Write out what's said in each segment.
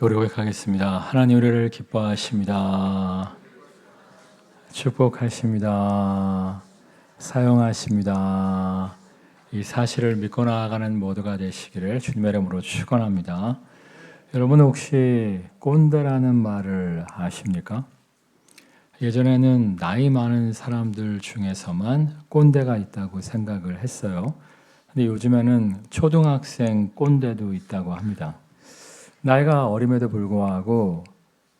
우리 고백하겠습니다. 하나님 우리를 기뻐하십니다. 축복하십니다. 사용하십니다. 이 사실을 믿고 나아가는 모두가 되시기를 주님의 이름으로 축원합니다. 여러분 혹시 꼰대라는 말을 아십니까? 예전에는 나이 많은 사람들 중에서만 꼰대가 있다고 생각을 했어요. 근데 요즘에는 초등학생 꼰대도 있다고 합니다. 나이가 어림에도 불구하고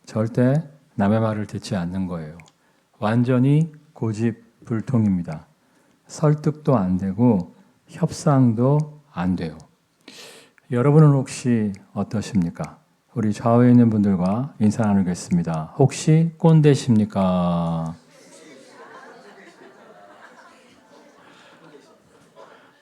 절대 남의 말을 듣지 않는 거예요. 완전히 고집불통입니다. 설득도 안 되고 협상도 안 돼요. 여러분은 혹시 어떠십니까? 우리 좌우에 있는 분들과 인사 나누겠습니다. 혹시 꼰대십니까?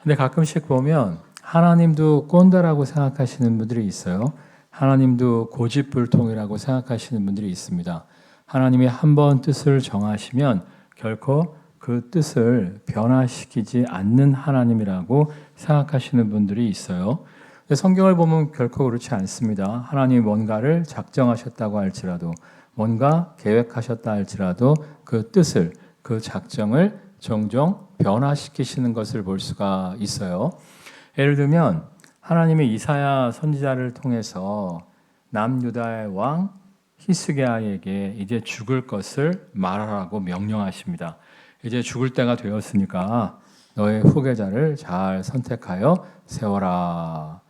근데 가끔씩 보면 하나님도 꼰대라고 생각하시는 분들이 있어요. 하나님도 고집불통이라고 생각하시는 분들이 있습니다. 하나님이 한번 뜻을 정하시면 결코 그 뜻을 변화시키지 않는 하나님이라고 생각하시는 분들이 있어요. 근데 성경을 보면 결코 그렇지 않습니다. 하나님이 뭔가를 작정하셨다고 할지라도, 뭔가 계획하셨다 할지라도 그 뜻을, 그 작정을 종종 변화시키시는 것을 볼 수가 있어요. 예를 들면 하나님이 이사야 선지자를 통해서 남유다의 왕 히스기야에게 이제 죽을 것을 말하라고 명령하십니다. 이제 죽을 때가 되었으니까 너의 후계자를 잘 선택하여 세워라.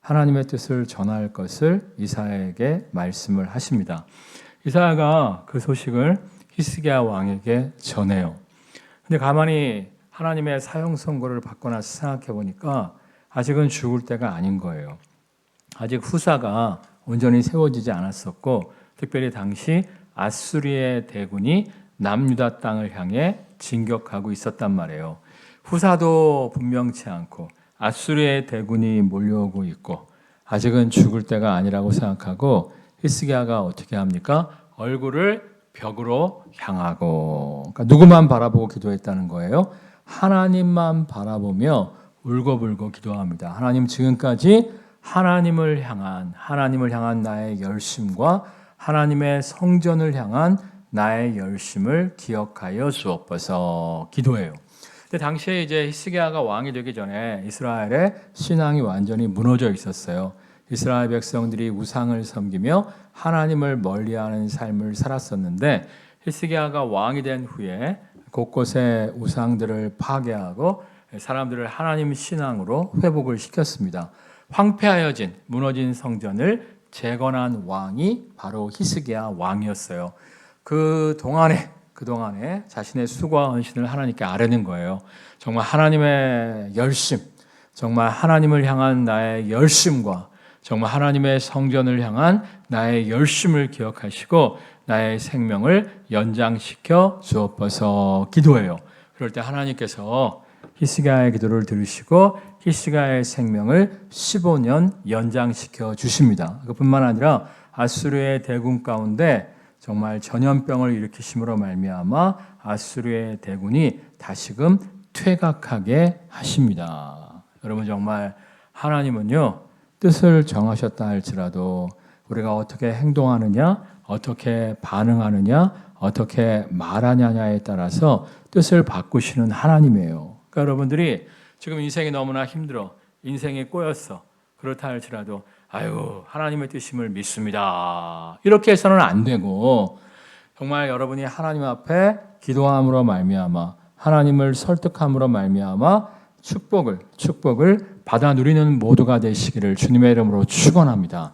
하나님의 뜻을 전할 것을 이사야에게 말씀을 하십니다. 이사야가 그 소식을 히스기야 왕에게 전해요. 근데 가만히 하나님의 사형 선고를 받고 나서 생각해 보니까 아직은 죽을 때가 아닌 거예요. 아직 후사가 온전히 세워지지 않았었고, 특별히 당시 아수리의 대군이 남유다 땅을 향해 진격하고 있었단 말이에요. 후사도 분명치 않고 아수리의 대군이 몰려오고 있고 아직은 죽을 때가 아니라고 생각하고 히스기야가 어떻게 합니까? 얼굴을 벽으로 향하고, 그러니까 누구만 바라보고 기도했다는 거예요? 하나님만 바라보며 울고불고 기도합니다. 하나님, 지금까지 하나님을 향한 나의 열심과 하나님의 성전을 향한 나의 열심을 기억하여 주옵소서 기도해요. 근데 당시에 이제 히스기야가 왕이 되기 전에 이스라엘의 신앙이 완전히 무너져 있었어요. 이스라엘 백성들이 우상을 섬기며 하나님을 멀리하는 삶을 살았었는데 히스기야가 왕이 된 후에 곳곳에 우상들을 파괴하고 사람들을 하나님 신앙으로 회복을 시켰습니다. 황폐하여진 무너진 성전을 재건한 왕이 바로 히스기야 왕이었어요. 그 동안에 자신의 수고와 헌신을 하나님께 아뢰는 거예요. 정말 하나님의 열심, 정말 하나님을 향한 나의 열심과 정말 하나님의 성전을 향한 나의 열심을 기억하시고 나의 생명을 연장시켜 주옵소서 기도해요. 그럴 때 하나님께서 히스기야의 기도를 들으시고 히스기야의 생명을 15년 연장시켜 주십니다. 그뿐만 아니라 아수르의 대군 가운데 정말 전염병을 일으키심으로 말미암아 아수르의 대군이 다시금 퇴각하게 하십니다. 여러분, 정말 하나님은요, 뜻을 정하셨다 할지라도 우리가 어떻게 행동하느냐, 어떻게 반응하느냐, 어떻게 말하느냐에 따라서 뜻을 바꾸시는 하나님이에요. 그러니까 여러분들이 지금 인생이 너무나 힘들어, 인생이 꼬였어, 그렇다 할지라도 아유, 하나님의 뜻임을 믿습니다, 이렇게 해서는 안 되고, 정말 여러분이 하나님 앞에 기도함으로 말미암아 하나님을 설득함으로 말미암아 축복을 받아 누리는 모두가 되시기를 주님의 이름으로 축원합니다.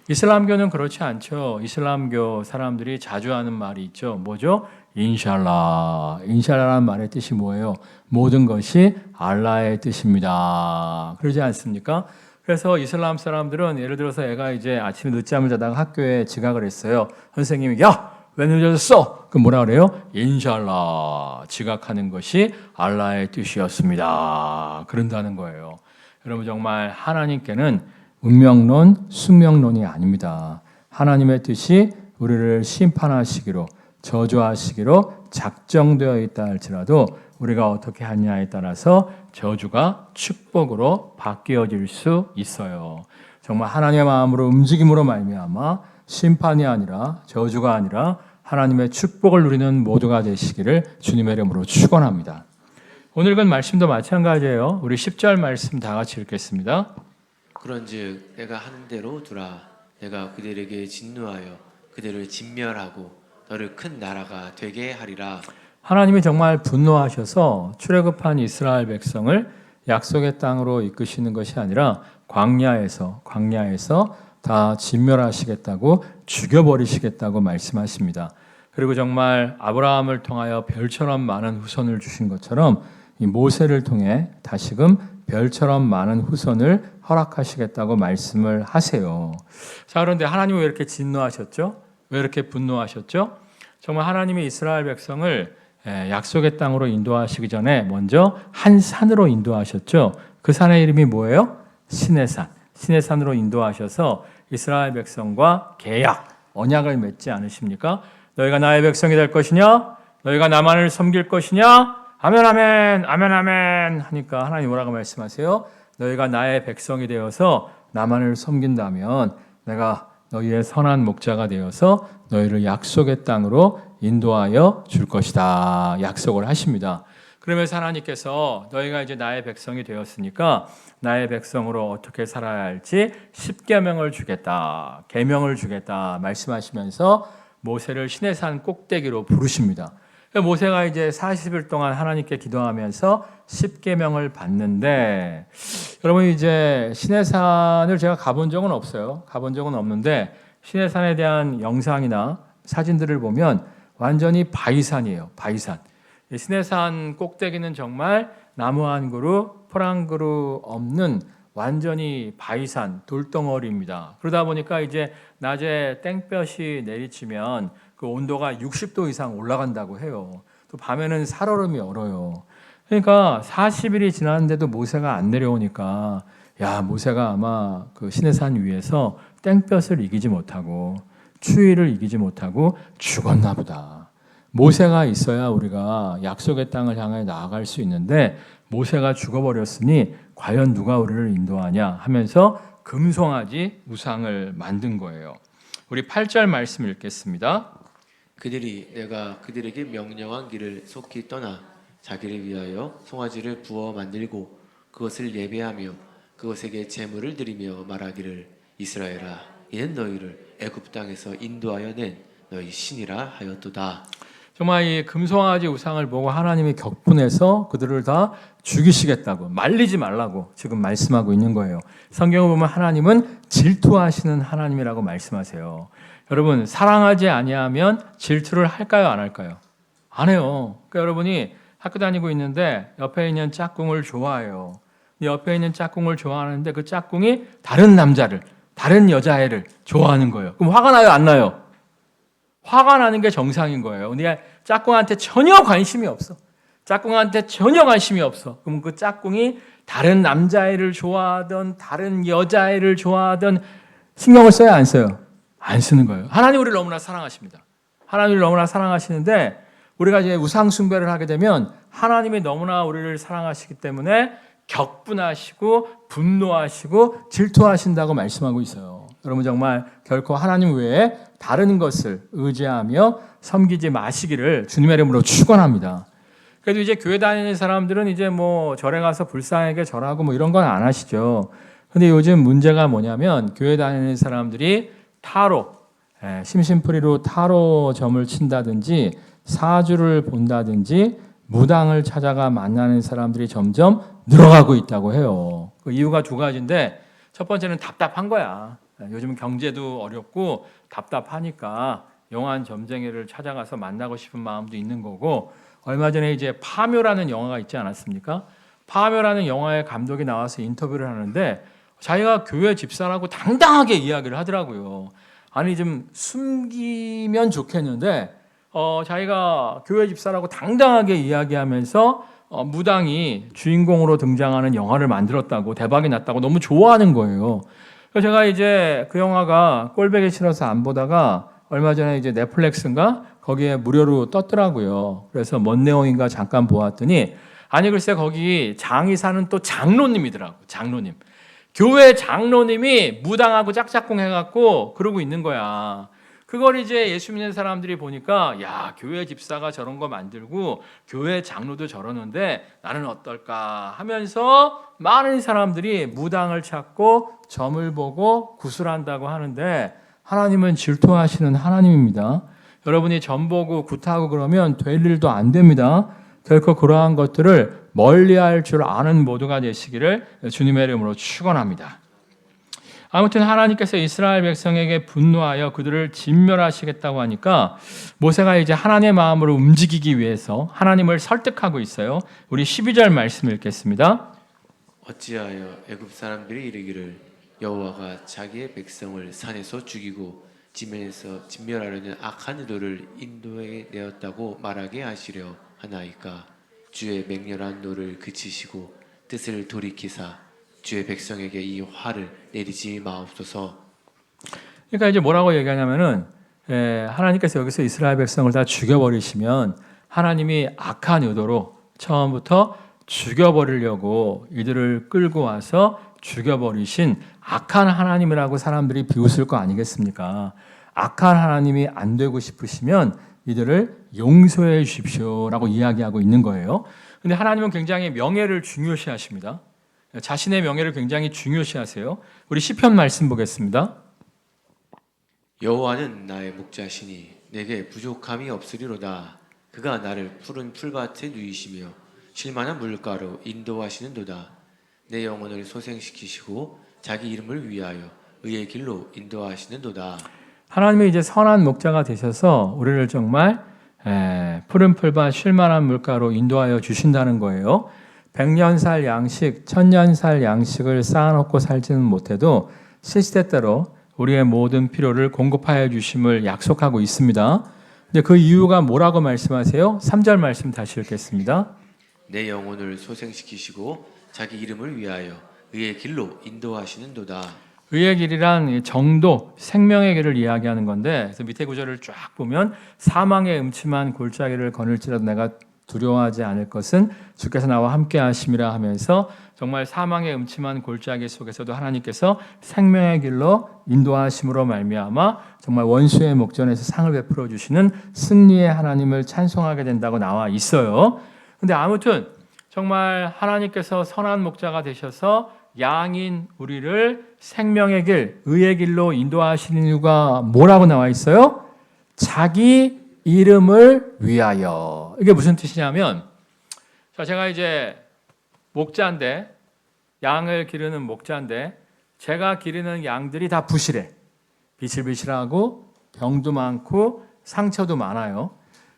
이슬람교는 그렇지 않죠. 이슬람교 사람들이 자주 하는 말이 있죠. 뭐죠? 인샬라. 인샬라라는 말의 뜻이 뭐예요? 모든 것이 알라의 뜻입니다. 그러지 않습니까? 그래서 이슬람 사람들은 예를 들어서 애가 이제 아침에 늦잠을 자다가 학교에 지각을 했어요. 선생님이 야! 왜 늦어졌어? 그럼 뭐라 그래요? 인샬라. 지각하는 것이 알라의 뜻이었습니다. 그런다는 거예요. 여러분, 정말 하나님께는 운명론, 숙명론이 아닙니다. 하나님의 뜻이 우리를 심판하시기로, 저주하시기로 작정되어 있다 할지라도 우리가 어떻게 하느냐에 따라서 저주가 축복으로 바뀌어질 수 있어요. 정말 하나님의 마음으로 움직임으로 말미암아 심판이 아니라 저주가 아니라 하나님의 축복을 누리는 모두가 되시기를 주님의 이름으로 축원합니다. 오늘 읽은 말씀도 마찬가지예요. 우리 10절 말씀 다 같이 읽겠습니다. 그런즉 내가 하는 대로 두라. 내가 그들에게 진노하여 그들을 진멸하고 너를 큰 나라가 되게 하리라. 하나님이 정말 분노하셔서 출애굽한 이스라엘 백성을 약속의 땅으로 이끄시는 것이 아니라 광야에서 다 진멸하시겠다고 죽여버리시겠다고 말씀하십니다. 그리고 정말 아브라함을 통하여 별처럼 많은 후손을 주신 것처럼 이 모세를 통해 다시금 별처럼 많은 후손을 허락하시겠다고 말씀을 하세요. 자, 그런데 하나님은 왜 이렇게 진노하셨죠? 왜 이렇게 분노하셨죠? 정말 하나님이 이스라엘 백성을 약속의 땅으로 인도하시기 전에 먼저 한 산으로 인도하셨죠. 그 산의 이름이 뭐예요? 시내산. 시내산으로 인도하셔서 이스라엘 백성과 계약, 언약을 맺지 않으십니까? 너희가 나의 백성이 될 것이냐? 너희가 나만을 섬길 것이냐? 아멘 아멘 아멘 아멘 하니까 하나님 뭐라고 말씀하세요? 너희가 나의 백성이 되어서 나만을 섬긴다면 내가 너희의 선한 목자가 되어서 너희를 약속의 땅으로 인도하여 줄 것이다. 약속을 하십니다. 그러면서 하나님께서 너희가 이제 나의 백성이 되었으니까 나의 백성으로 어떻게 살아야 할지 10계명을 주겠다. 계명을 주겠다. 말씀하시면서 모세를 시내산 꼭대기로 부르십니다. 모세가 이제 40일 동안 하나님께 기도하면서 10계명을 받는데 여러분 이제 시내산을 제가 가본 적은 없어요. 가본 적은 없는데 시내산에 대한 영상이나 사진들을 보면 완전히 바위산이에요. 바위산. 시내산 꼭대기는 정말 나무 한 그루, 풀 한 그루 없는 완전히 바위산, 돌덩어리입니다. 그러다 보니까 이제 낮에 땡볕이 내리치면 그 온도가 60도 이상 올라간다고 해요. 또 밤에는 살얼음이 얼어요. 그러니까 40일이 지났는데도 모세가 안 내려오니까 야, 모세가 아마 그 시내산 위에서 땡볕을 이기지 못하고 추위를 이기지 못하고 죽었나 보다. 모세가 있어야 우리가 약속의 땅을 향해 나아갈 수 있는데 모세가 죽어버렸으니 과연 누가 우리를 인도하냐 하면서 금송아지 우상을 만든 거예요. 우리 8절 말씀 읽겠습니다. 그들이 내가 그들에게 명령한 길을 속히 떠나 자기를 위하여 송아지를 부어 만들고 그것을 예배하며 그것에게 제물을 드리며 말하기를 이스라엘아 이는 너희를 애굽 땅에서 인도하여 낸 너희 신이라 하였도다. 정말 이 금송아지 우상을 보고 하나님이 격분해서 그들을 다 죽이시겠다고 말리지 말라고 지금 말씀하고 있는 거예요. 성경을 보면 하나님은 질투하시는 하나님이라고 말씀하세요. 여러분 사랑하지 아니하면 질투를 할까요 안 할까요? 안 해요. 그러니까 여러분이 학교 다니고 있는데 옆에 있는 짝꿍을 좋아해요. 옆에 있는 짝꿍을 좋아하는데 그 짝꿍이 다른 남자를 다른 여자애를 좋아하는 거예요. 그럼 화가 나요 안 나요? 화가 나는 게 정상인 거예요. 근데 짝꿍한테 전혀 관심이 없어. 짝꿍한테 전혀 관심이 없어. 그럼 그 짝꿍이 다른 남자애를 좋아하던 다른 여자애를 좋아하던 신경을 써야 안 써요? 안 쓰는 거예요. 하나님 우리를 너무나 사랑하십니다. 하나님을 너무나 사랑하시는데 우리가 이제 우상 숭배를 하게 되면 하나님이 너무나 우리를 사랑하시기 때문에 격분하시고 분노하시고 질투하신다고 말씀하고 있어요. 여러분 정말 결코 하나님 외에 다른 것을 의지하며 섬기지 마시기를 주님의 이름으로 축원합니다. 그래도 이제 교회 다니는 사람들은 이제 뭐 절에 가서 불쌍하게 절하고 뭐 이런 건 안 하시죠. 근데 요즘 문제가 뭐냐면 교회 다니는 사람들이 타로, 심심풀이로 타로점을 친다든지 사주를 본다든지 무당을 찾아가 만나는 사람들이 점점 늘어가고 있다고 해요. 그 이유가 두 가지인데 첫 번째는 답답한 거야. 요즘 경제도 어렵고 답답하니까 영한 점쟁이를 찾아가서 만나고 싶은 마음도 있는 거고 얼마 전에 이제 파묘라는 영화가 있지 않았습니까? 파묘라는 영화의 감독이 나와서 인터뷰를 하는데 자기가 교회 집사라고 당당하게 이야기를 하더라고요. 아니 좀 숨기면 좋겠는데 자기가 교회 집사라고 당당하게 이야기하면서 무당이 주인공으로 등장하는 영화를 만들었다고 대박이 났다고 너무 좋아하는 거예요. 그래서 제가 이제 그 영화가 꼴보기 싫어서 안 보다가 얼마 전에 이제 넷플릭스인가 거기에 무료로 떴더라고요. 그래서 뭔 내용인가 잠깐 보았더니 아니 글쎄 거기 장이 사는 또 장로님이더라고. 장로님. 교회 장로님이 무당하고 짝짝꿍 해갖고 그러고 있는 거야. 그걸 이제 예수 믿는 사람들이 보니까 야, 교회 집사가 저런 거 만들고 교회 장로도 저러는데 나는 어떨까 하면서 많은 사람들이 무당을 찾고 점을 보고 구슬한다고 하는데 하나님은 질투하시는 하나님입니다. 여러분이 점 보고 굿하고 그러면 될 일도 안 됩니다. 결코 그러한 것들을 멀리할 줄 아는 모두가 되시기를 주님의 이름으로 축원합니다. 아무튼 하나님께서 이스라엘 백성에게 분노하여 그들을 진멸하시겠다고 하니까 모세가 이제 하나님의 마음으로 움직이기 위해서 하나님을 설득하고 있어요. 우리 12절 말씀 읽겠습니다. 어찌하여 애굽 사람들이 이르기를 여호와가 자기의 백성을 산에서 죽이고 지면에서 진멸하려는 악한 의도를 인도에 내었다고 말하게 하시려 하나이까. 주의 맹렬한 노를 그치시고 뜻을 돌이키사 주의 백성에게 이 화를 내리지 마옵소서. 그러니까 이제 뭐라고 얘기하냐면은 하나님께서 여기서 이스라엘 백성을 다 죽여버리시면 하나님이 악한 의도로 처음부터 죽여버리려고 이들을 끌고 와서 죽여버리신 악한 하나님이라고 사람들이 비웃을 거 아니겠습니까? 악한 하나님이 안 되고 싶으시면 이들을 용서해 주십시오라고 이야기하고 있는 거예요. 근데 하나님은 굉장히 명예를 중요시하십니다. 자신의 명예를 굉장히 중요시하세요. 우리 시편 말씀 보겠습니다. 여호와는 나의 목자시니 내게 부족함이 없으리로다. 그가 나를 푸른 풀밭에 누이시며 쉴만한 물가로 인도하시는도다. 내 영혼을 소생시키시고 자기 이름을 위하여 의의 길로 인도하시는도다. 하나님이 이제 선한 목자가 되셔서 우리를 정말 푸른 풀밭 쉴만한 물가로 인도하여 주신다는 거예요. 100년 양식, 1000년 양식을 쌓아놓고 살지는 못해도 시시때때로 우리의 모든 필요를 공급하여 주심을 약속하고 있습니다. 근데 그 이유가 뭐라고 말씀하세요? 3절 말씀 다시 읽겠습니다. 내 영혼을 소생시키시고 자기 이름을 위하여 의의 길로 인도하시는도다. 의의 길이란 정도, 생명의 길을 이야기하는 건데, 그래서 밑에 구절을 쫙 보면 사망의 음침한 골짜기를 거닐지라도 내가 두려워하지 않을 것은 주께서 나와 함께 하심이라 하면서 정말 사망의 음침한 골짜기 속에서도 하나님께서 생명의 길로 인도하심으로 말미암아 정말 원수의 목전에서 상을 베풀어 주시는 승리의 하나님을 찬송하게 된다고 나와 있어요. 근데 아무튼 정말 하나님께서 선한 목자가 되셔서 양인 우리를 생명의 길, 의의 길로 인도하시는 이유가 뭐라고 나와 있어요? 자기 이름을 위하여. 이게 무슨 뜻이냐면, 자, 제가 이제 목자인데, 양을 기르는 목자인데, 제가 기르는 양들이 다 부실해. 비실비실하고 병도 많고 상처도 많아요.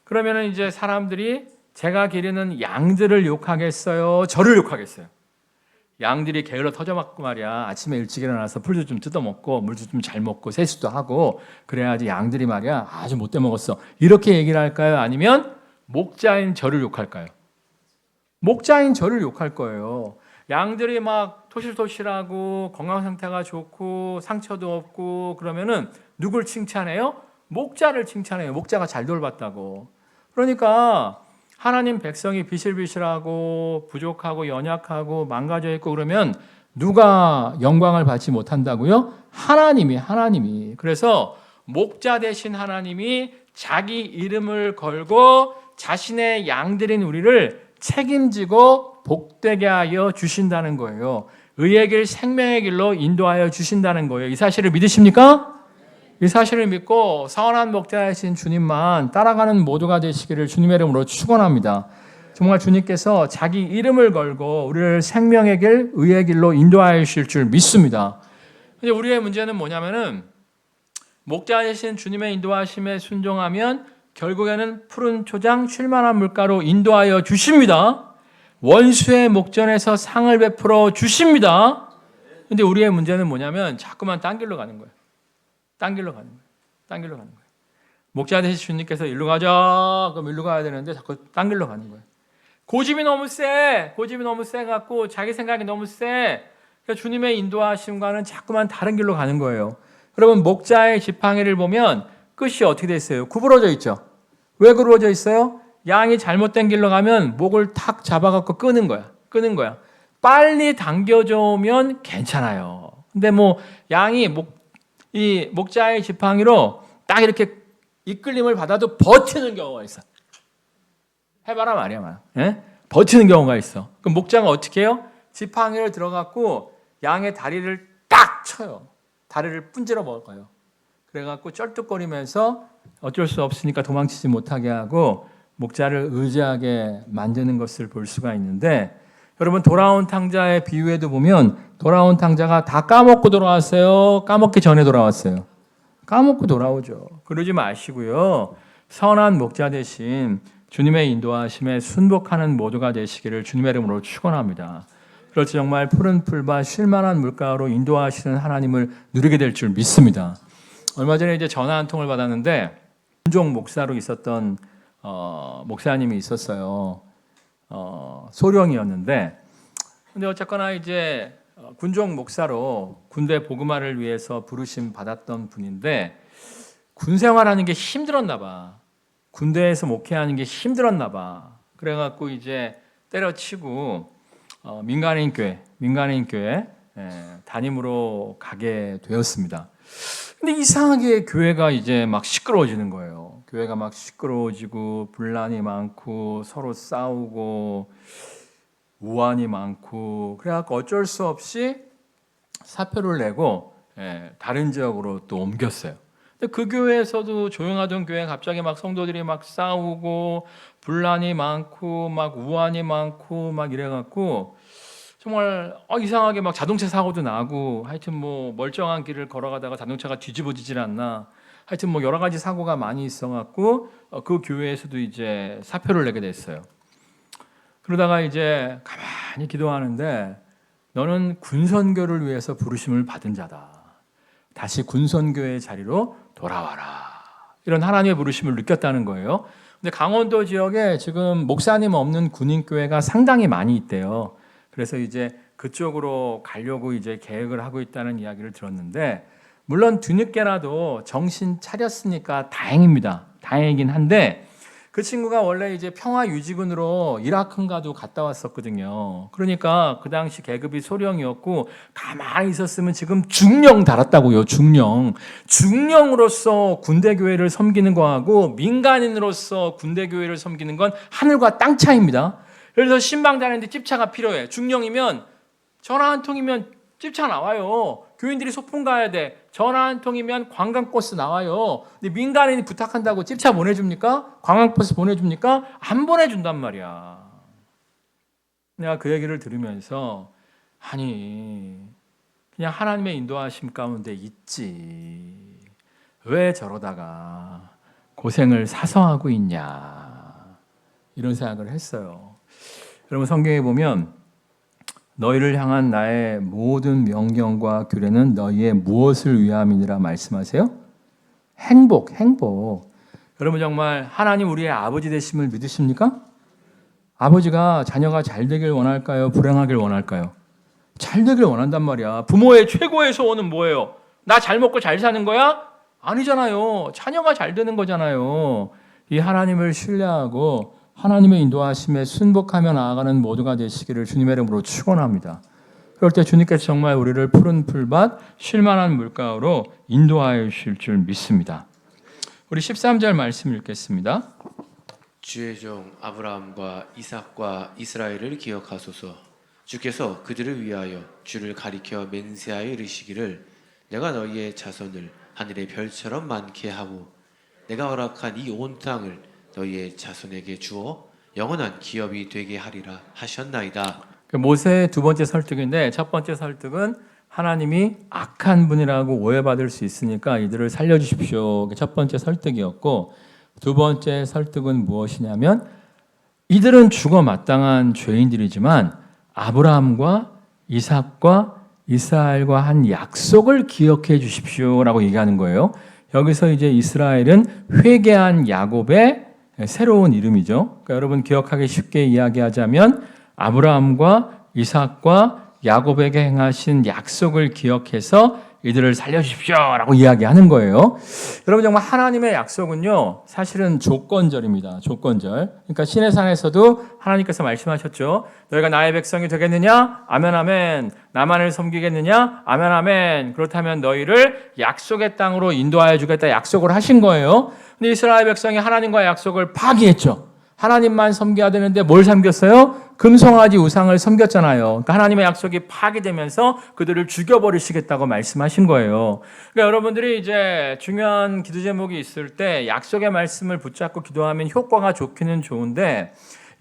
그러면 이제 사람들이 제가 기르는 양들을 욕하겠어요? 저를 욕하겠어요? 양들이 게을러 터져맞고 말이야. 아침에 일찍 일어나서 풀도 좀 뜯어먹고 물도 좀 잘 먹고 세수도 하고 그래야지 양들이 말이야 아주 못돼 먹었어. 이렇게 얘기를 할까요? 아니면 목자인 저를 욕할까요? 목자인 저를 욕할 거예요. 양들이 막 토실토실하고 건강 상태가 좋고 상처도 없고 그러면은 누굴 칭찬해요? 목자를 칭찬해요. 목자가 잘 돌봤다고. 그러니까 하나님 백성이 비실비실하고 부족하고 연약하고 망가져 있고 그러면 누가 영광을 받지 못한다고요? 하나님이. 그래서 목자 되신 하나님이 자기 이름을 걸고 자신의 양들인 우리를 책임지고 복되게 하여 주신다는 거예요. 의의 길, 생명의 길로 인도하여 주신다는 거예요. 이 사실을 믿으십니까? 이 사실을 믿고 선한 목자이신 주님만 따라가는 모두가 되시기를 주님의 이름으로 축원합니다. 정말 주님께서 자기 이름을 걸고 우리를 생명의 길, 의의 길로 인도하여 주실 줄 믿습니다. 근데 우리의 문제는 뭐냐면은 목자이신 주님의 인도하심에 순종하면 결국에는 푸른 초장 쉴만한 물가로 인도하여 주십니다. 원수의 목전에서 상을 베풀어 주십니다. 근데 우리의 문제는 뭐냐면 자꾸만 딴 길로 가는 거예요. 딴 길로 가는 거예요. 목자 되신 주님께서 일로 가자. 그럼 일로 가야 되는데 자꾸 딴 길로 가는 거예요. 고집이 너무 세갖고 자기 생각이 너무 세. 그러니까 주님의 인도하심과는 자꾸만 다른 길로 가는 거예요. 여러분 목자의 지팡이를 보면 끝이 어떻게 돼 있어요? 구부러져 있죠. 왜 구부러져 있어요? 양이 잘못된 길로 가면 목을 탁 잡아갖고 끄는 거야. 빨리 당겨져오면 괜찮아요. 근데 뭐 양이 이 목자의 지팡이로 딱 이렇게 이끌림을 받아도 버티는 경우가 있어. 해봐라 말이야. 예? 버티는 경우가 있어. 그럼 목자가 어떻게 해요? 지팡이를 들어갖고 양의 다리를 딱 쳐요. 다리를 분질러 먹어요. 그래갖고 쩔뚝거리면서 어쩔 수 없으니까 도망치지 못하게 하고 목자를 의지하게 만드는 것을 볼 수가 있는데, 여러분 돌아온 탕자의 비유에도 보면 돌아온 탕자가 다 까먹고 돌아왔어요? 까먹기 전에 돌아왔어요? 까먹고 돌아오죠. 그러지 마시고요. 선한 목자 대신 주님의 인도하심에 순복하는 모두가 되시기를 주님의 이름으로 축원합니다. 그렇지 정말 푸른 풀밭 쉴만한 물가로 인도하시는 하나님을 누리게 될 줄 믿습니다. 얼마 전에 이제 전화 한 통을 받았는데 군종 목사로 있었던 목사님이 있었어요. 소령이었는데, 근데 어쨌거나 이제 군종 목사로 군대 복음화를 위해서 부르심 받았던 분인데 군 생활하는 게 힘들었나 봐. 군대에서 목회하는 게 힘들었나 봐. 그래갖고 이제 때려치고 민간인 교회 담임으로 가게 되었습니다. 근데 이상하게 교회가 이제 막 시끄러워지는 거예요. 교회가 막 시끄러워지고 분란이 많고 서로 싸우고 우환이 많고, 그래갖고 어쩔 수 없이 사표를 내고 다른 지역으로 또 옮겼어요. 근데 그 교회에서도 조용하던 교회 갑자기 막 성도들이 막 싸우고 분란이 많고 막 우환이 많고 막 이래갖고 정말 이상하게 막 자동차 사고도 나고, 하여튼 뭐 멀쩡한 길을 걸어가다가 자동차가 뒤집어지질 않나, 하여튼 뭐 여러 가지 사고가 많이 있어갖고 그 교회에서도 이제 사표를 내게 됐어요. 그러다가 이제 가만히 기도하는데 너는 군선교를 위해서 부르심을 받은 자다. 다시 군선교의 자리로 돌아와라. 이런 하나님의 부르심을 느꼈다는 거예요. 근데 강원도 지역에 지금 목사님 없는 군인교회가 상당히 많이 있대요. 그래서 이제 그쪽으로 가려고 이제 계획을 하고 있다는 이야기를 들었는데, 물론 뒤늦게라도 정신 차렸으니까 다행입니다. 다행이긴 한데, 그 친구가 원래 이제 평화유지군으로 이라크인가도 갔다 왔었거든요. 그러니까 그 당시 계급이 소령이었고 가만히 있었으면 지금 중령 달았다고요. 중령으로서 군대교회를 섬기는 거하고 민간인으로서 군대교회를 섬기는 건 하늘과 땅 차이입니다. 그래서 신방 다니는데 집차가 필요해. 중령이면 전화 한 통이면 집차 나와요. 교인들이 소풍 가야 돼. 전화 한 통이면 관광버스 나와요. 근데 민간인이 부탁한다고 집차 보내줍니까? 관광버스 보내줍니까? 안 보내준단 말이야. 내가 그 얘기를 들으면서 아니 그냥 하나님의 인도하심 가운데 있지, 왜 저러다가 고생을 사서하고 있냐, 이런 생각을 했어요. 여러분 성경에 보면 너희를 향한 나의 모든 명령과 규례는 너희의 무엇을 위함이니라 말씀하세요? 행복. 여러분 정말 하나님 우리의 아버지 되심을 믿으십니까? 아버지가 자녀가 잘 되길 원할까요? 불행하길 원할까요? 잘 되길 원한단 말이야. 부모의 최고의 소원은 뭐예요? 나 잘 먹고 잘 사는 거야? 아니잖아요. 자녀가 잘 되는 거잖아요. 이 하나님을 신뢰하고 하나님의 인도하심에 순복하며 나아가는 모두가 되시기를 주님의 이름으로 축원합니다. 그럴 때 주님께서 정말 우리를 푸른 풀밭 쉴만한 물가로 인도하여 주실 줄 믿습니다. 우리 13절 말씀 읽겠습니다. 주의 종 아브라함과 이삭과 이스라엘을 기억하소서. 주께서 그들을 위하여 주를 가리켜 맹세하여 이르시기를 내가 너희의 자손을 하늘의 별처럼 많게 하고 내가 허락한 이 온 땅을 너희의 자손에게 주어 영원한 기업이 되게 하리라 하셨나이다. 모세의 두 번째 설득인데, 첫 번째 설득은 하나님이 악한 분이라고 오해받을 수 있으니까 이들을 살려주십시오. 첫 번째 설득이었고, 두 번째 설득은 무엇이냐면 이들은 죽어 마땅한 죄인들이지만 아브라함과 이삭과 이스라엘과 한 약속을 기억해 주십시오라고 얘기하는 거예요. 여기서 이제 이스라엘은 회개한 야곱의 새로운 이름이죠. 그러니까 여러분 기억하기 쉽게 이야기하자면 아브라함과 이삭과 야곱에게 행하신 약속을 기억해서 이들을 살려주십시오라고 이야기하는 거예요. 여러분 정말 하나님의 약속은요 사실은 조건절입니다. 조건절. 그러니까 시내산에서도 하나님께서 말씀하셨죠. 너희가 나의 백성이 되겠느냐? 아멘 아멘. 나만을 섬기겠느냐? 아멘 아멘. 그렇다면 너희를 약속의 땅으로 인도하여 주겠다 약속을 하신 거예요. 근데 이스라엘 백성이 하나님과의 약속을 파기했죠. 하나님만 섬겨야 되는데 뭘 섬겼어요? 금송아지 우상을 섬겼잖아요. 그러니까 하나님의 약속이 파기되면서 그들을 죽여버리시겠다고 말씀하신 거예요. 그러니까 여러분들이 이제 중요한 기도 제목이 있을 때 약속의 말씀을 붙잡고 기도하면 효과가 좋기는 좋은데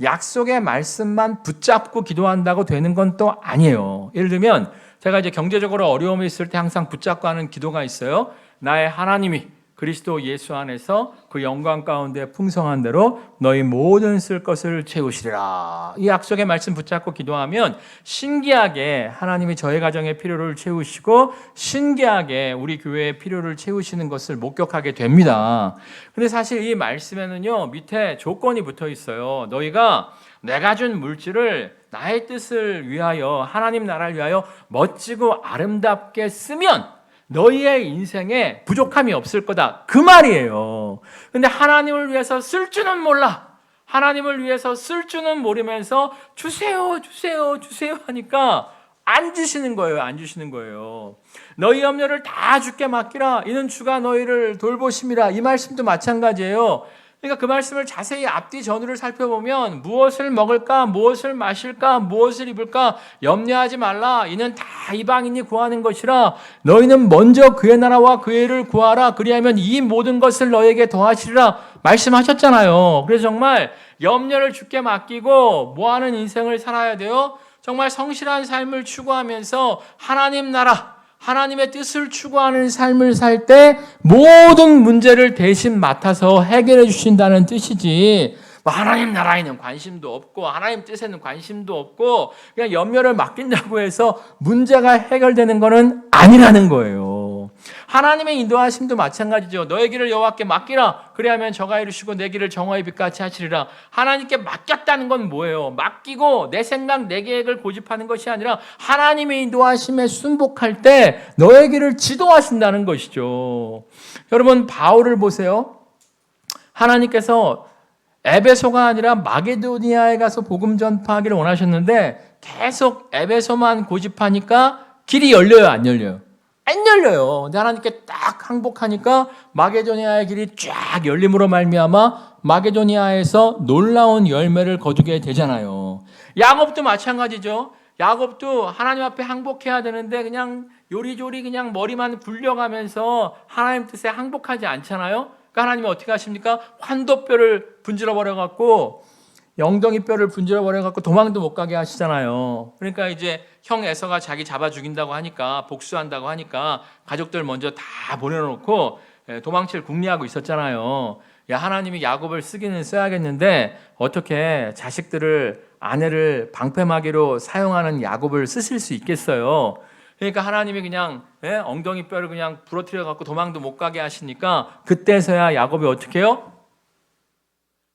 약속의 말씀만 붙잡고 기도한다고 되는 건 또 아니에요. 예를 들면 제가 이제 경제적으로 어려움이 있을 때 항상 붙잡고 하는 기도가 있어요. 나의 하나님이 그리스도 예수 안에서 그 영광 가운데 풍성한 대로 너희 모든 쓸 것을 채우시리라. 이 약속의 말씀 붙잡고 기도하면 신기하게 하나님이 저의 가정의 필요를 채우시고 신기하게 우리 교회의 필요를 채우시는 것을 목격하게 됩니다. 근데 사실 이 말씀에는요 밑에 조건이 붙어 있어요. 너희가 내가 준 물질을 나의 뜻을 위하여 하나님 나라를 위하여 멋지고 아름답게 쓰면 너희의 인생에 부족함이 없을 거다. 그 말이에요. 근데 하나님을 위해서 쓸 줄은 몰라. 하나님을 위해서 쓸 줄은 모르면서 주세요, 주세요, 주세요 하니까 안 주시는 거예요. 안 주시는 거예요. 너희 염려를 다 주께 맡기라. 이는 주가 너희를 돌보심이라. 이 말씀도 마찬가지예요. 그러니까 그 말씀을 자세히 앞뒤 전후를 살펴보면 무엇을 먹을까, 무엇을 마실까, 무엇을 입을까 염려하지 말라. 이는 다 이방인이 구하는 것이라. 너희는 먼저 그의 나라와 그의 의를 구하라. 그리하면 이 모든 것을 너에게 더하시리라. 말씀하셨잖아요. 그래서 정말 염려를 주께 맡기고 뭐하는 인생을 살아야 돼요? 정말 성실한 삶을 추구하면서 하나님 나라, 하나님의 뜻을 추구하는 삶을 살 때 모든 문제를 대신 맡아서 해결해 주신다는 뜻이지 하나님 나라에는 관심도 없고 하나님 뜻에는 관심도 없고 그냥 염려를 맡긴다고 해서 문제가 해결되는 것은 아니라는 거예요. 하나님의 인도하심도 마찬가지죠. 너의 길을 여호와께 맡기라. 그리하면 저가 이루시고 내 길을 정오의 빛같이 하시리라. 하나님께 맡겼다는 건 뭐예요? 맡기고 내 생각 내 계획을 고집하는 것이 아니라 하나님의 인도하심에 순복할 때 너의 길을 지도하신다는 것이죠. 여러분 바울을 보세요. 하나님께서 에베소가 아니라 마게도니아에 가서 복음 전파하기를 원하셨는데 계속 에베소만 고집하니까 길이 열려요, 안 열려요? 안 열려요. 근데 하나님께 딱 항복하니까 마게도니아의 길이 쫙 열림으로 말미암아 마게도니아에서 놀라운 열매를 거두게 되잖아요. 야곱도 마찬가지죠. 야곱도 하나님 앞에 항복해야 되는데 그냥 요리조리 그냥 머리만 굴려가면서 하나님 뜻에 항복하지 않잖아요. 그러니까 하나님이 어떻게 하십니까? 환도뼈를 분질러 버려갖고 영덩이 뼈를 분질러 버려갖고 도망도 못 가게 하시잖아요. 그러니까 이제 형 에서가 자기 잡아 죽인다고 하니까 복수한다고 하니까 가족들 먼저 다 보내놓고 도망칠 궁리하고 있었잖아요. 야 하나님이 야곱을 쓰기는 써야겠는데 어떻게 자식들을 아내를 방패막이로 사용하는 야곱을 쓰실 수 있겠어요? 그러니까 하나님이 그냥 엉덩이 뼈를 그냥 부러뜨려 갖고 도망도 못 가게 하시니까 그때서야 야곱이 어떻게 해요?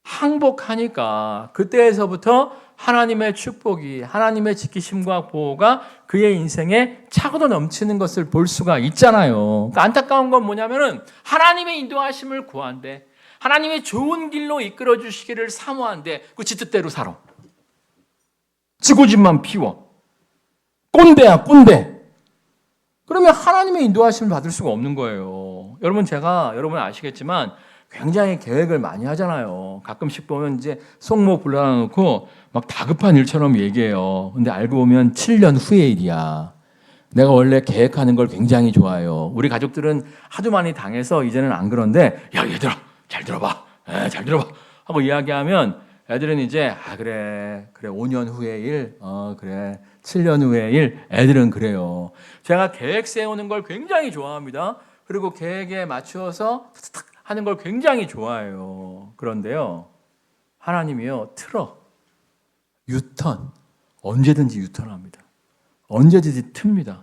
항복하니까 그때에서부터 하나님의 축복이 하나님의 지키심과 보호가 그의 인생에 차고도 넘치는 것을 볼 수가 있잖아요. 그러니까 안타까운 건 뭐냐면은 하나님의 인도하심을 구한대. 하나님의 좋은 길로 이끌어 주시기를 사모한대. 그 지 뜻대로 살아. 지고집만 피워. 꼰대야 꼰대. 그러면 하나님의 인도하심을 받을 수가 없는 거예요. 여러분 제가 여러분 아시겠지만 굉장히 계획을 많이 하잖아요. 가끔씩 보면 이제 송모 불러놓고 막 다급한 일처럼 얘기해요. 근데 알고 보면 7년 후의 일이야. 내가 원래 계획하는 걸 굉장히 좋아해요. 우리 가족들은 하도 많이 당해서 이제는 안 그런데 야 얘들아 잘 들어봐. 잘 들어봐. 하고 이야기하면 애들은 이제 그래 5년 후의 일 그래 7년 후의 일 애들은 그래요. 제가 계획 세우는 걸 굉장히 좋아합니다. 그리고 계획에 맞추어서 하는 걸 굉장히 좋아해요. 그런데요, 하나님이요, 유턴, 언제든지 유턴합니다. 언제든지 틉니다.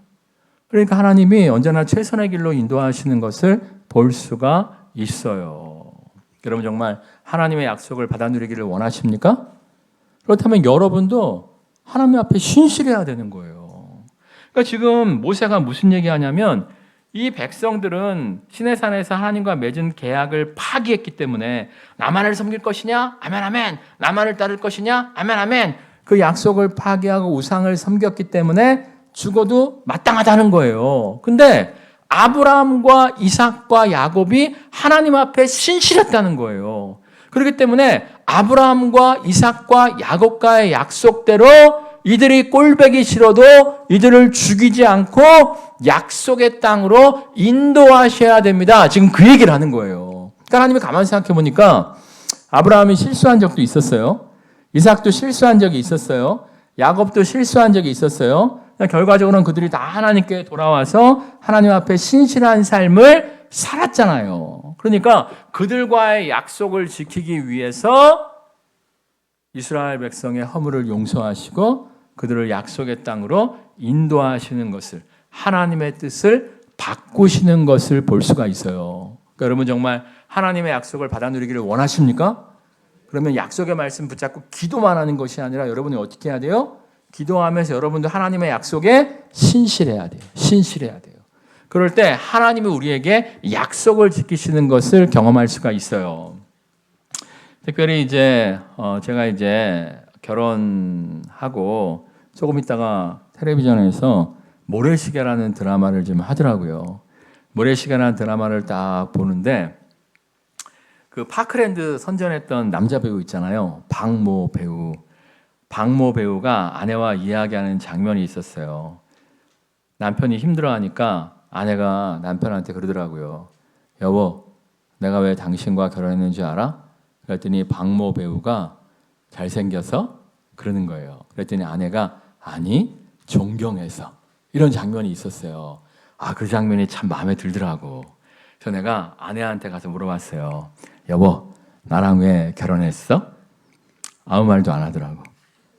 그러니까 하나님이 언제나 최선의 길로 인도하시는 것을 볼 수가 있어요. 여러분 정말 하나님의 약속을 받아 누리기를 원하십니까? 그렇다면 여러분도 하나님 앞에 신실해야 되는 거예요. 그러니까 지금 모세가 무슨 얘기하냐면 이 백성들은 시내산에서 하나님과 맺은 계약을 파기했기 때문에 나만을 섬길 것이냐? 아멘 아멘. 나만을 따를 것이냐? 아멘 아멘. 그 약속을 파기하고 우상을 섬겼기 때문에 죽어도 마땅하다는 거예요. 근데 아브라함과 이삭과 야곱이 하나님 앞에 신실했다는 거예요. 그렇기 때문에 아브라함과 이삭과 야곱과의 약속대로 이들이 꼴배기 싫어도 이들을 죽이지 않고 약속의 땅으로 인도하셔야 됩니다. 지금 그 얘기를 하는 거예요. 그러니까 하나님이 가만히 생각해 보니까 아브라함이 실수한 적도 있었어요. 이삭도 실수한 적이 있었어요. 야곱도 실수한 적이 있었어요. 결과적으로는 그들이 다 하나님께 돌아와서 하나님 앞에 신실한 삶을 살았잖아요. 그러니까 그들과의 약속을 지키기 위해서 이스라엘 백성의 허물을 용서하시고 그들을 약속의 땅으로 인도하시는 것을, 하나님의 뜻을 바꾸시는 것을 볼 수가 있어요. 그러니까 여러분 정말 하나님의 약속을 받아 누리기를 원하십니까? 그러면 약속의 말씀 붙잡고 기도만 하는 것이 아니라 여러분이 어떻게 해야 돼요? 기도하면서 여러분도 하나님의 약속에 신실해야 돼요. 신실해야 돼요. 그럴 때 하나님이 우리에게 약속을 지키시는 것을 경험할 수가 있어요. 특별히 이제 제가 이제 결혼하고 조금 있다가 텔레비전에서 모래시계라는 드라마를 좀 하더라고요. 모래시계라는 드라마를 딱 보는데 그 파크랜드 선전했던 남자 배우 있잖아요. 박모 배우. 박모 배우가 아내와 이야기하는 장면이 있었어요. 남편이 힘들어하니까 아내가 남편한테 그러더라고요. 여보, 내가 왜 당신과 결혼했는지 알아? 그랬더니 박모 배우가 잘생겨서 그러는 거예요. 그랬더니 아내가 아니, 존경해서. 이런 장면이 있었어요. 아, 그 장면이 참 마음에 들더라고. 그래서 내가 아내한테 가서 물어봤어요. 여보, 나랑 왜 결혼했어? 아무 말도 안 하더라고.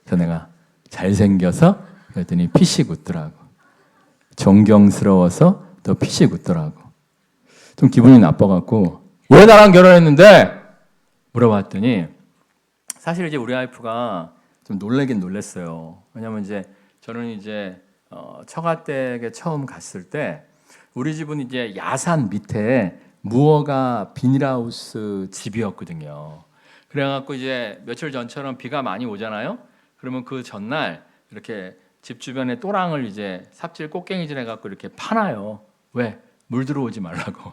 그래서 내가 잘생겨서 그랬더니 피식 웃더라고. 존경스러워서 또 피식 웃더라고. 좀 기분이 나빠갖고 왜 나랑 결혼했는데? 물어봤더니 사실 이제 우리 와이프가 좀 놀라긴 놀랐어요. 왜냐면 이제 저는 이제 처가댁에 처음 갔을 때 우리 집은 이제 야산 밑에 무허가 비닐하우스 집이었거든요. 그래갖고 이제 며칠 전처럼 비가 많이 오잖아요. 그러면 그 전날 이렇게 집 주변에 또랑을 이제 삽질 꽃갱이질 해갖고 이렇게 파놔요. 왜? 물 들어오지 말라고.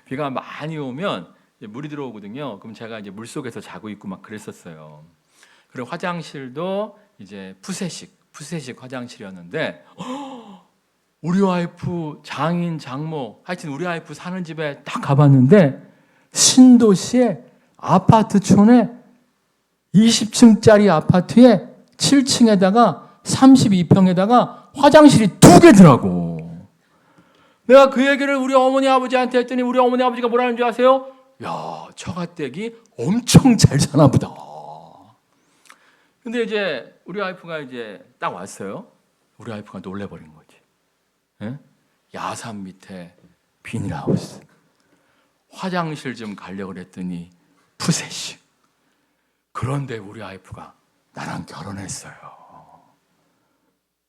비가 많이 오면 물이 들어오거든요. 그럼 제가 이제 물 속에서 자고 있고 막 그랬었어요. 그리고 화장실도 이제 푸세식 화장실이었는데 우리 와이프 장인 장모 하여튼 우리 와이프 사는 집에 딱 가봤는데 신도시에 아파트촌에 20층짜리 아파트에 7층에다가 32평에다가 화장실이 2개더라고. 내가 그 얘기를 우리 어머니 아버지한테 했더니 우리 어머니 아버지가 뭐라는 줄 아세요? 야, 처가댁이 엄청 잘 사나 보다. 근데 이제 우리 와이프가 이제 딱 왔어요. 우리 와이프가 놀래버린 거지. 예? 야산 밑에 비닐하우스. 화장실 좀 가려고 그랬더니 푸세식. 그런데 우리 와이프가 나랑 결혼했어요.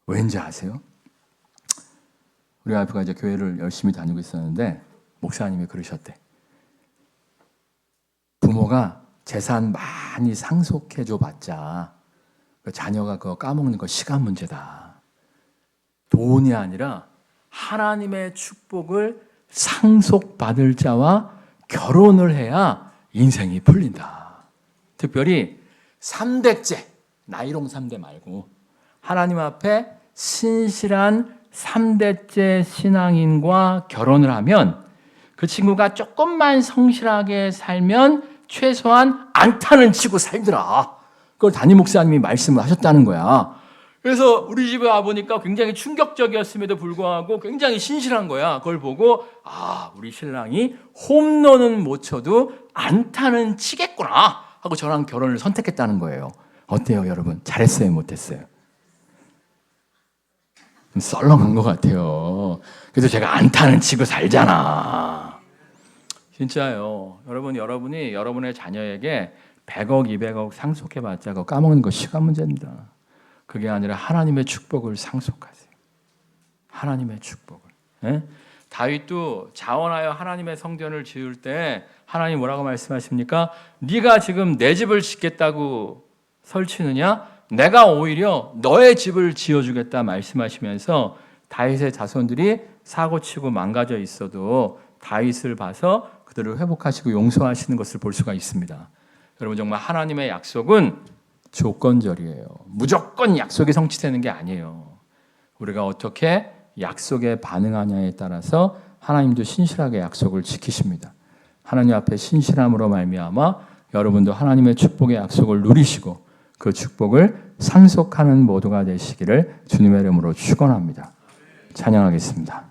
왠지 아세요? 우리 와이프가 이제 교회를 열심히 다니고 있었는데 목사님이 그러셨대. 부모가 재산 많이 상속해줘 봤자 자녀가 그거 까먹는 거 시간 문제다. 돈이 아니라 하나님의 축복을 상속받을 자와 결혼을 해야 인생이 풀린다. 특별히 3대째, 나이롱 3대 말고 하나님 앞에 신실한 3대째 신앙인과 결혼을 하면 그 친구가 조금만 성실하게 살면 최소한 안타는 치고 살더라. 그걸 담임 목사님이 말씀을 하셨다는 거야. 그래서 우리 집에 와보니까 굉장히 충격적이었음에도 불구하고 굉장히 신실한 거야. 그걸 보고 아, 우리 신랑이 홈런은 못 쳐도 안타는 치겠구나 하고 저랑 결혼을 선택했다는 거예요. 어때요 여러분? 잘했어요 못했어요? 좀 썰렁한 것 같아요. 그래서 제가 안타는 치고 살잖아. 진짜요. 여러분이 여러분의 자녀에게 100억, 200억 상속해봤자 그거 까먹는 거 시간 문제입니다. 그게 아니라 하나님의 축복을 상속하세요. 하나님의 축복을. 예? 다윗도 자원하여 하나님의 성전을 지을 때 하나님 뭐라고 말씀하십니까? 네가 지금 내 집을 짓겠다고 설치느냐? 내가 오히려 너의 집을 지어주겠다 말씀하시면서 다윗의 자손들이 사고치고 망가져 있어도 다윗을 봐서 그들을 회복하시고 용서하시는 것을 볼 수가 있습니다. 여러분, 정말 하나님의 약속은 조건절이에요. 무조건 약속이 성취되는 게 아니에요. 우리가 어떻게 약속에 반응하냐에 따라서 하나님도 신실하게 약속을 지키십니다. 하나님 앞에 신실함으로 말미암아 여러분도 하나님의 축복의 약속을 누리시고 그 축복을 상속하는 모두가 되시기를 주님의 이름으로 축원합니다. 찬양하겠습니다.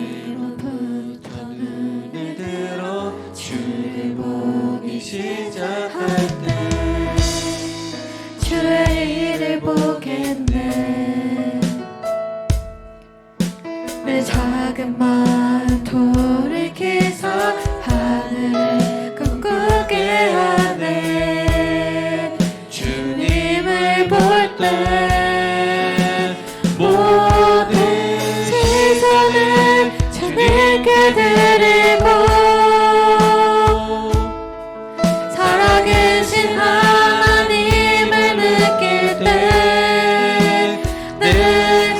내게로부터 눈을 들어 주를 보기 시작할 때 주의 일을 보겠네. 내 작은 마음 돌이켜서 하늘을 꿈꾸게 하네. 주님을 볼 때 모든 시선을 주님께 드리고 살아계신 하나님을 느낄 때 내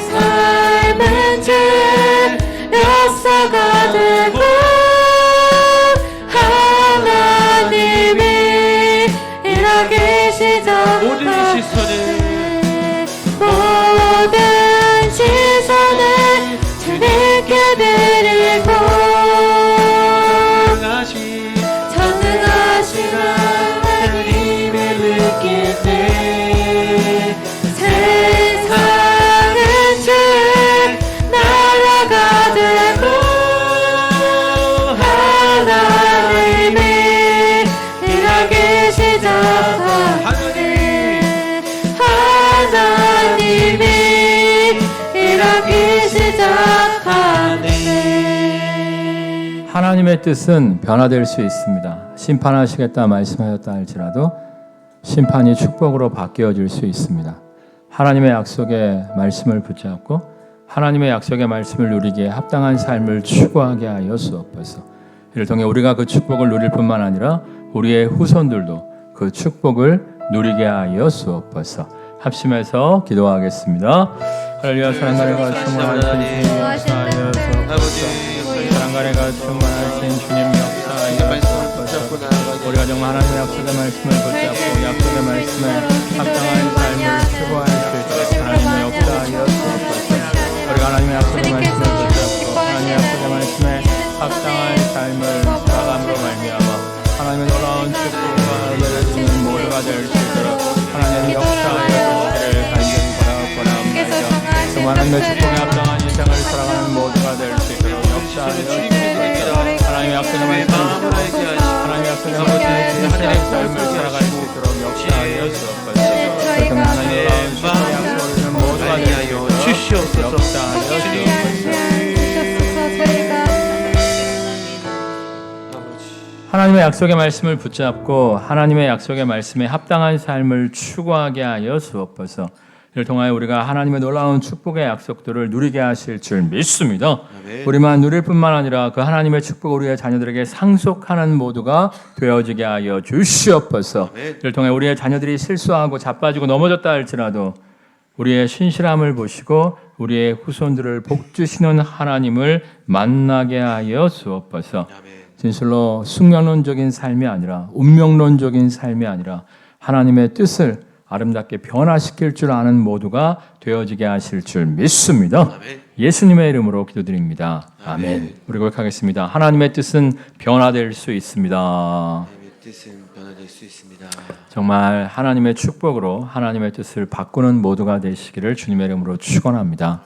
삶은 주의 역사가 되고 하나님이 일하기 시작할 때 모든 시선을 주님께 드리고 전능하신 하나님을 느낄 때 세상은 주의 나라가 되고 하나님이 일하기 시작하네. 하나님이 일하기 시작하네. 하나님의 뜻은 변화될 수 있습니다. 심판하시겠다 말씀하셨다 할지라도 심판이 축복으로 바뀌어질 수 있습니다. 하나님의 약속의 말씀을 붙잡고 하나님의 약속의 말씀을 누리기에 합당한 삶을 추구하게 하여 주옵소서. 이를 통해 우리가 그 축복을 누릴 뿐만 아니라 우리의 후손들도 그 축복을 누리게 하여 주옵소서. 합심해서 기도하겠습니다. 할렐루야. 사랑가래가 충만하신 주님 역사하여 주옵소서. 사랑가래가 충만하신 주님 역사하여 주옵소서. 우리가 정말 하나님의 약속의 말씀을 붙잡고 약속의 말씀에 합당한 삶을 추구할 수 있도록 하나님의 역사하여 주옵소서. 우리가 하나님의 약속의 말씀을 붙잡고 하나님의 약속의 말씀에 합당한 삶을 살아감으로 말미암아 하나님의 놀라운 축복과 은혜를 주는 모두가 될 수 있도록 하나님의 역사하여 주시기를 간절히 바라옵나이다. 정말 하나님의 축복에 합당한 인생을 살아가는 모두가 될 수 있도록 역사하여 주시옵소서. 하나님의 약속의 말씀을 붙잡고 하나님의 약속의 말씀에 진실한 삶을 살아갈 수 있도록 역사하여 주옵소서. 그렇다면 하나님의 놀라운 축복의 약속을 주는 모두가 될 수 있도록 역사하여 주옵소서. 하나님의 약속의 말씀을 붙잡고 하나님의 약속의 말씀에 합당한 삶을 추구하게 하여 주옵소서. 이를 통하여 우리가 하나님의 놀라운 축복의 약속들을 누리게 하실 줄 믿습니다. 아멘. 우리만 누릴 뿐만 아니라 그 하나님의 축복을 우리의 자녀들에게 상속하는 모두가 되어지게 하여 주시옵소서. 아멘. 이를 통해 우리의 자녀들이 실수하고 자빠지고 넘어졌다 할지라도 우리의 신실함을 보시고 우리의 후손들을 복주시는 하나님을 만나게 하여 주옵소서. 아멘. 진실로 숙명론적인 삶이 아니라 운명론적인 삶이 아니라 하나님의 뜻을 아름답게 변화시킬 줄 아는 모두가 되어지게 하실 줄 믿습니다. 아멘. 예수님의 이름으로 기도드립니다. 아멘. 아멘. 우리 고백하겠습니다. 하나님의 뜻은 변화될 수 있습니다. 하나님의 뜻은 변화될 수 있습니다. 정말 하나님의 축복으로 하나님의 뜻을 바꾸는 모두가 되시기를 주님의 이름으로 축원합니다.